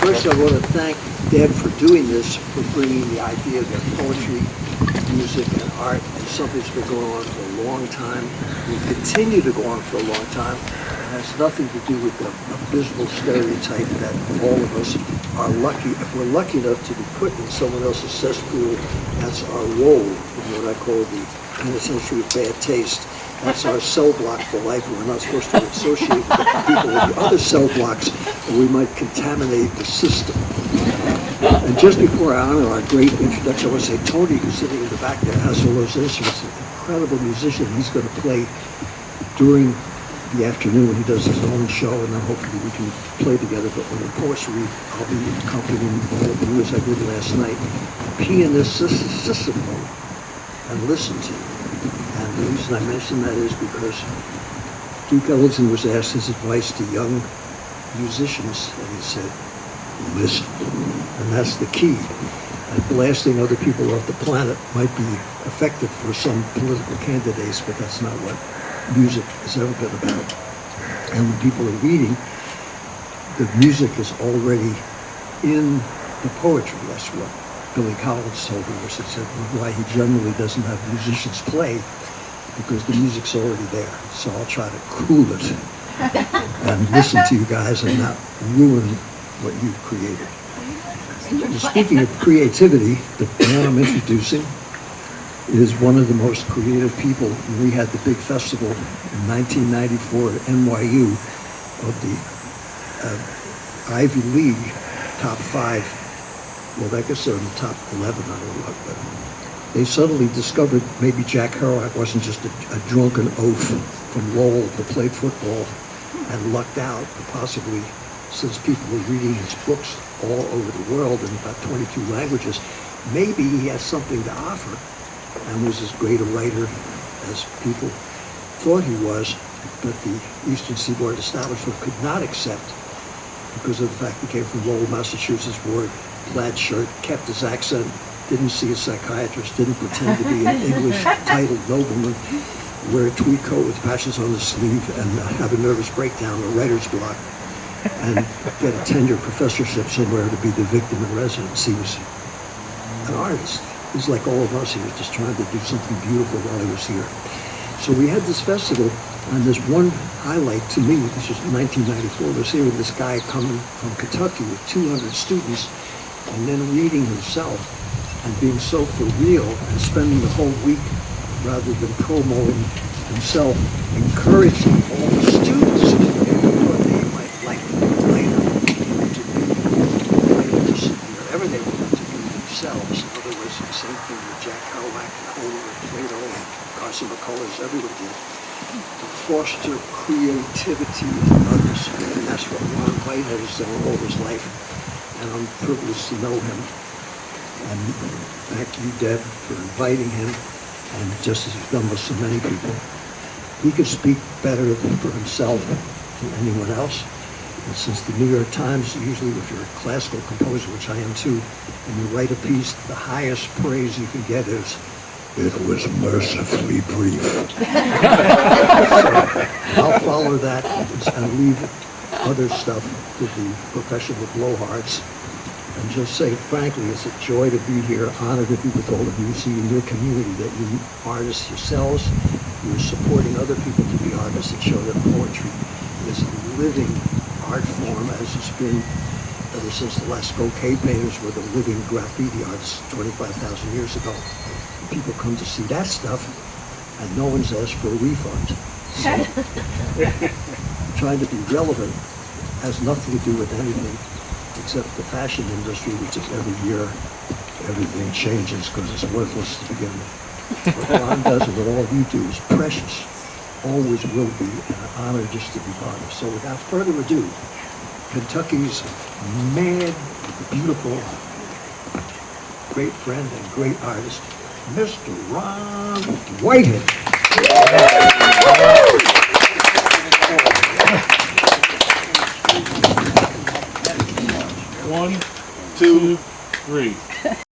First, I want to thank Deb for doing this, for bringing the idea that poetry, music, and art is something that's been going on for a long time, will continue to go on for a long time. It has nothing to do with the abysmal stereotype that all of us are lucky. If we're lucky enough to be put in someone else's cesspool, that's our role in what I call the penitentiary of bad taste. That's our cell block for life. We're not supposed to associate with people with the other cell blocks, or we might contaminate the system. And just before I honor our great introduction, I want to say Tony, who's sitting in the back there, has all those instruments, an incredible musician. He's going to play during the afternoon. He does his own show, and then hopefully we can play together. But when the poets read, I'll be accompanying all of you as I did last night. Be in this system mode and listen to you. And the reason I mention that is because Duke Ellington was asked his advice to young musicians, and he said, listen. And that's the key. And blasting other people off the planet might be effective for some political candidates, but that's not what music has ever been about. And when people are reading, the music is already in the poetry. That's what Billy Collins told me, which he said why he generally doesn't have musicians play, because the music's already there. So I'll try to cool it and listen to you guys and not ruin what you've created. Speaking of creativity, the man I'm introducing is one of the most creative people. We had the big festival in 1994 at NYU of the Ivy League top 5. Well, I guess they're in the top 11, I don't know, but they suddenly discovered maybe Jack Kerouac wasn't just a drunken oaf from Lowell that played football and lucked out, but possibly since people were reading his books all over the world in about 22 languages, maybe he has something to offer and was as great a writer as people thought he was, but the Eastern Seaboard establishment could not accept because of the fact he came from Lowell, Massachusetts, wore a plaid shirt, kept his accent, didn't see a psychiatrist, didn't pretend to be an English-titled nobleman, wear a tweed coat with patches on the sleeve, and have a nervous breakdown or writer's block, and get a tenure professorship somewhere to be the victim in residence. He was an artist. He's like all of us. He was just trying to do something beautiful while he was here. So we had this festival, and there's one highlight to me. This was 1994. Was here with this guy coming from Kentucky with 200 students, and then reading himself and being so for real and spending the whole week rather than promoting himself, encouraging all the students what they might like later to be writers, wherever they want to be themselves. In other words, the same thing with Jack Kerouac and Homer and Plato and Carson McCullers, everyone did, to foster creativity in others. And that's what Ron Whitehead has done all his life, and I'm privileged to know him. And thank you, Deb, for inviting him, and just as he's done with so many people. He could speak better for himself than anyone else. And since the New York Times, usually if you're a classical composer, which I am too, and you write a piece, the highest praise you can get is, it was mercifully brief. So I'll follow that and leave other stuff to the professional blowhards. And just say, frankly, it's a joy to be here, honored to be with all of you, see in your community that you artists yourselves, you're supporting other people to be artists and show that poetry is a living art form, as it's been ever since the Lascaux cave painters were the living graffiti artists 25,000 years ago. People come to see that stuff, and no one's asked for a refund. So, trying to be relevant has nothing to do with anything except the fashion industry, which is every year everything changes because it's worthless to begin with. What Ron does and what all of you do is precious, always will be, and an honor just to be part of. So without further ado, Kentucky's mad, beautiful, great friend and great artist, Mr. Ron Whitehead. 1, 2, 3.